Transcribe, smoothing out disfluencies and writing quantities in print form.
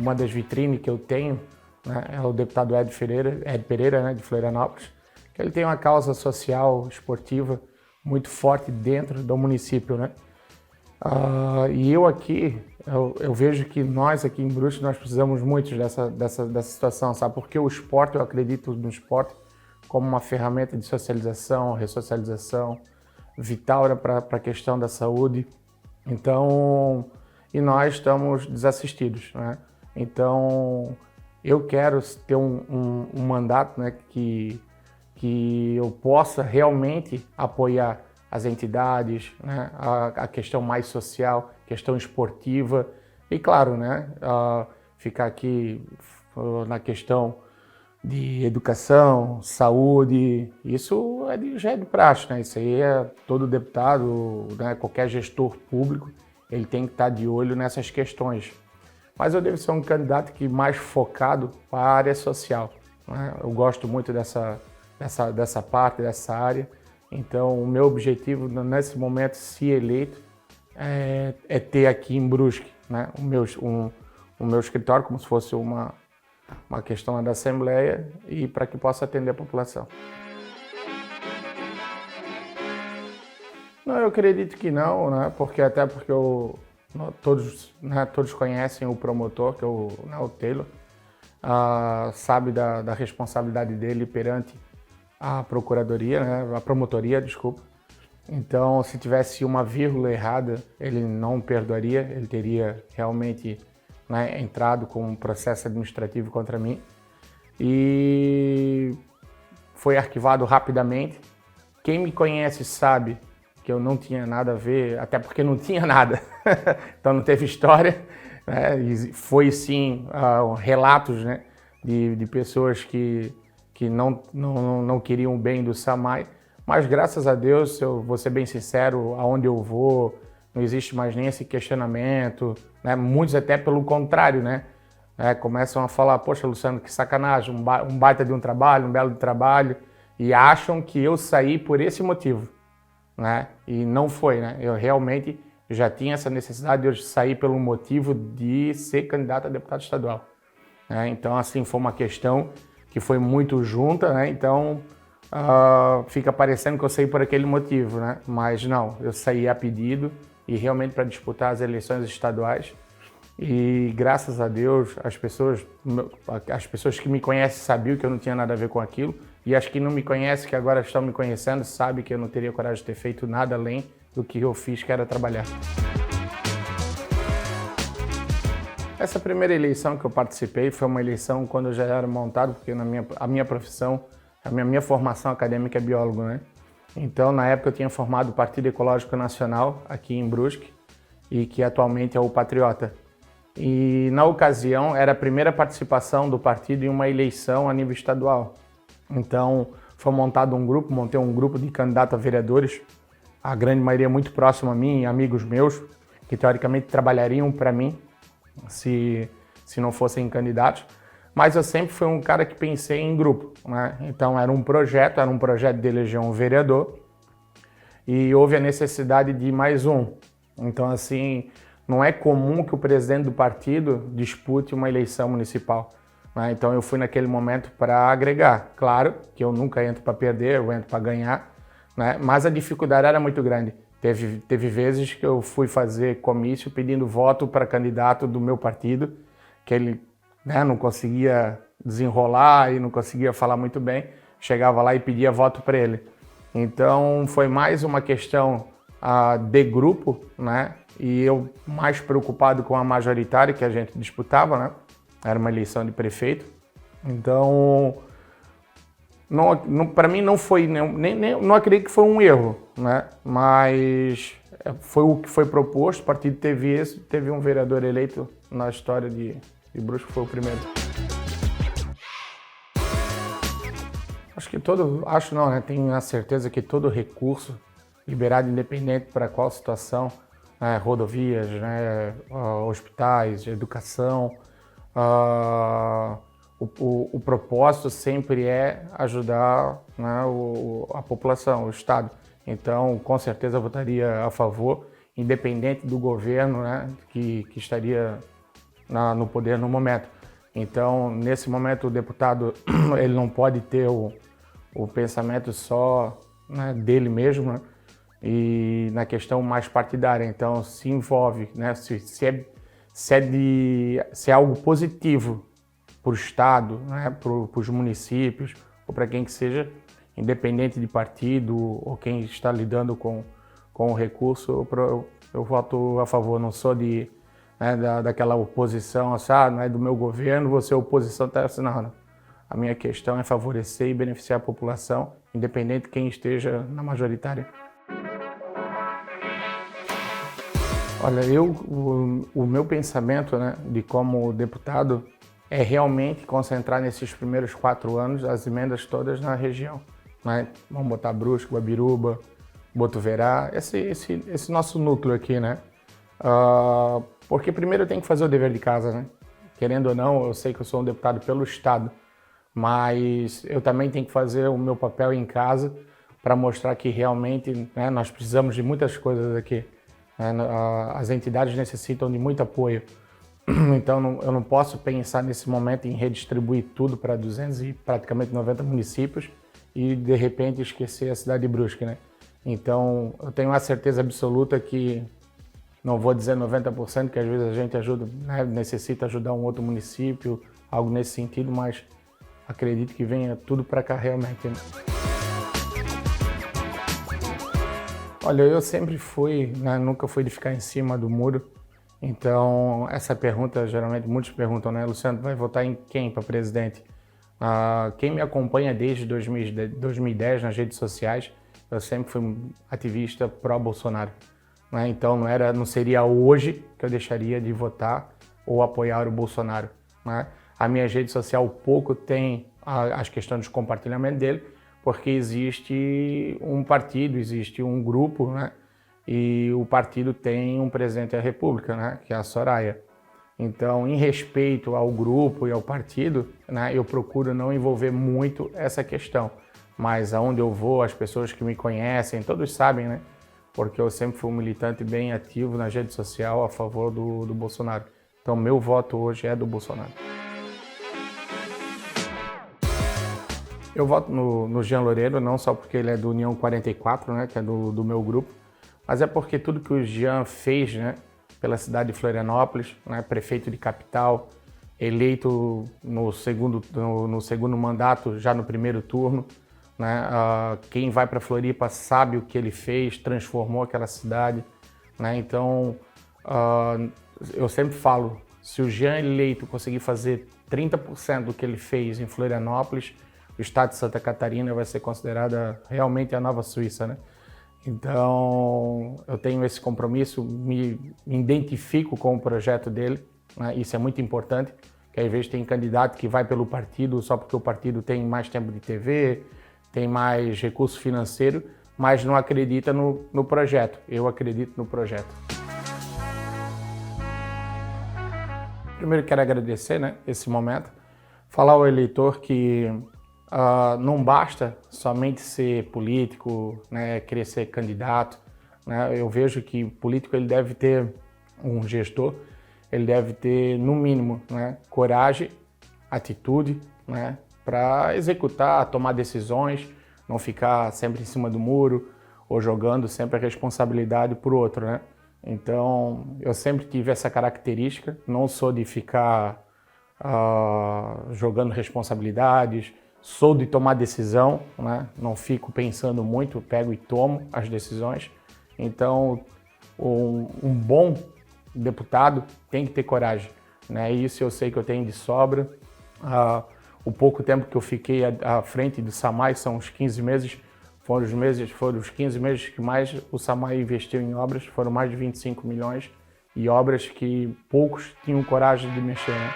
uma das vitrines que eu tenho, né, é o deputado Ed Pereira, né, de Florianópolis, que ele tem uma causa social, esportiva, muito forte dentro do município, né? E eu aqui, eu vejo que nós aqui em Brusque, nós precisamos muito dessa situação, sabe? Porque o esporte, eu acredito no esporte como uma ferramenta de socialização, ressocialização, vital, né, para a questão da saúde. Então, e nós estamos desassistidos, né? Então, eu quero ter um mandato, né, que eu possa realmente apoiar as entidades, né, a questão mais social, questão esportiva e, claro, né, ficar aqui na questão de educação, saúde, isso já é de praxe, né? Isso aí é todo deputado, né, qualquer gestor público, ele tem que estar de olho nessas questões. Mas eu devo ser um candidato que mais focado para a área social, né? Eu gosto muito dessa parte, dessa área. Então, o meu objetivo nesse momento, se eleito, é ter aqui em Brusque, né, o meu escritório, como se fosse uma questão da Assembleia, e para que possa atender a população. Não, eu acredito que não, né, porque todos conhecem o promotor, que é o Taylor, sabe da responsabilidade dele perante a procuradoria, né, a promotoria, desculpa. Então, se tivesse uma vírgula errada, ele não perdoaria, ele teria realmente, né, entrado com um processo administrativo contra mim. E foi arquivado rapidamente. Quem me conhece sabe que eu não tinha nada a ver, até porque não tinha nada, então não teve história, né? E foi sim relatos, né, de pessoas que não queriam o bem do SAMAI, mas graças a Deus, eu vou ser bem sincero, aonde eu vou, não existe mais nem esse questionamento, né? Muitos até pelo contrário, né? Começam a falar, poxa, Luciano, que sacanagem, um baita de um trabalho, um belo de trabalho, e acham que eu saí por esse motivo, né? E não foi, né? Eu realmente já tinha essa necessidade de eu sair pelo motivo de ser candidato a deputado estadual, né? Então, assim, foi uma questão que foi muito junta, né? Então, fica parecendo que eu saí por aquele motivo, né? Mas não, eu saí a pedido e realmente para disputar as eleições estaduais. E graças a Deus, as pessoas que me conhecem sabiam que eu não tinha nada a ver com aquilo, e as que não me conhecem, que agora estão me conhecendo, sabem que eu não teria coragem de ter feito nada além do que eu fiz, que era trabalhar. Essa primeira eleição que eu participei foi uma eleição quando eu já era montado, porque a minha profissão, a minha formação acadêmica é biólogo, né? Então, na época eu tinha formado o Partido Ecológico Nacional aqui em Brusque, e que atualmente é o Patriota. E na ocasião era a primeira participação do partido em uma eleição a nível estadual. Então, foi montado montei um grupo de candidatos a vereadores, a grande maioria muito próximo a mim, amigos meus, que teoricamente trabalhariam para mim, se não fossem candidatos, mas eu sempre fui um cara que pensei em grupo, né? Então era um projeto de eleger um vereador e houve a necessidade de mais um. Então, assim, não é comum que o presidente do partido dispute uma eleição municipal, né? Então eu fui naquele momento para agregar. Claro que eu nunca entro para perder, eu entro para ganhar, né? Mas a dificuldade era muito grande. Teve vezes que eu fui fazer comício pedindo voto para candidato do meu partido, que ele, né, não conseguia desenrolar e não conseguia falar muito bem, chegava lá e pedia voto para ele. Então foi mais uma questão de grupo, né? E eu mais preocupado com a majoritária que a gente disputava, né? Era uma eleição de prefeito. Então, para mim não foi, não acredito que foi um erro, né? Mas foi o que foi proposto, o partido teve um vereador eleito na história de Brusque, foi o primeiro. Acho não, né? Tenho a certeza que todo recurso liberado independente para qual situação, né? Rodovias, né? Hospitais, educação, o propósito sempre é ajudar, né, a população, o Estado. Então, com certeza, eu votaria a favor, independente do governo, né, que estaria no poder no momento. Então, nesse momento, o deputado ele não pode ter o pensamento só, né, dele mesmo, né, e na questão mais partidária. Então, se envolve, né, se é algo positivo para o Estado, né, para os municípios, ou para quem que seja, independente de partido ou quem está lidando com o recurso, eu voto a favor. Não sou daquela oposição, não é do meu governo, você é oposição, tá assim, não. A minha questão é favorecer e beneficiar a população, independente de quem esteja na majoritária. Olha, o meu pensamento, né, de como deputado é realmente concentrar nesses primeiros 4 anos as emendas todas na região, né? Vamos botar Brusque, Guabiruba, Botuverá, esse nosso núcleo aqui, né? Porque primeiro eu tenho que fazer o dever de casa, né? Querendo ou não, eu sei que eu sou um deputado pelo Estado, mas eu também tenho que fazer o meu papel em casa para mostrar que realmente, né, nós precisamos de muitas coisas aqui. As entidades necessitam de muito apoio. Então eu não posso pensar nesse momento em redistribuir tudo para 200 e praticamente 90 municípios e de repente esquecer a cidade de Brusque, né? Então eu tenho a certeza absoluta que, não vou dizer 90%, que às vezes a gente ajuda, né, necessita ajudar um outro município, algo nesse sentido, mas acredito que venha tudo para cá realmente, né? Olha, eu sempre fui, né, nunca fui de ficar em cima do muro. Então, essa pergunta, geralmente muitos perguntam, né, Luciano, vai votar em quem para presidente? Quem me acompanha desde 2010 nas redes sociais, eu sempre fui um ativista pró-Bolsonaro, né? Então, não seria hoje que eu deixaria de votar ou apoiar o Bolsonaro, né? A minha rede social pouco tem as questões de compartilhamento dele, porque existe um partido, existe um grupo, né? E o partido tem um presidente da República, né, que é a Soraya. Então, em respeito ao grupo e ao partido, né, eu procuro não envolver muito essa questão. Mas aonde eu vou, as pessoas que me conhecem, todos sabem, né, porque eu sempre fui um militante bem ativo na rede social a favor do Bolsonaro. Então, meu voto hoje é do Bolsonaro. Eu voto no Jean Loureiro, não só porque ele é do União 44, né, que é do meu grupo, mas é porque tudo que o Jean fez, né, pela cidade de Florianópolis, né, prefeito de capital, eleito no segundo mandato, já no primeiro turno, né, quem vai para Floripa sabe o que ele fez, transformou aquela cidade, né, então eu sempre falo, se o Jean eleito conseguir fazer 30% do que ele fez em Florianópolis, o estado de Santa Catarina vai ser considerada realmente a nova Suíça, né? Então, eu tenho esse compromisso, me identifico com o projeto dele, né? Isso é muito importante, que às vezes tem candidato que vai pelo partido só porque o partido tem mais tempo de TV, tem mais recurso financeiro, mas não acredita no projeto. Eu acredito no projeto. Primeiro quero agradecer, né, esse momento, falar ao eleitor que não basta somente ser político, né, querer ser candidato, né? Eu vejo que político ele deve ter um gestor, ele deve ter no mínimo, né, coragem, atitude, né, para executar, tomar decisões, não ficar sempre em cima do muro ou jogando sempre a responsabilidade para o outro, né? Então eu sempre tive essa característica, não sou de ficar jogando responsabilidades. Sou de tomar decisão, né? Não fico pensando muito, pego e tomo as decisões. Então, um bom deputado tem que ter coragem, né? Isso eu sei que eu tenho de sobra. O pouco tempo que eu fiquei à frente do SAMAI, são uns 15 meses, foram os 15 meses que mais o SAMAI investiu em obras, foram mais de 25 milhões, e obras que poucos tinham coragem de mexer, né?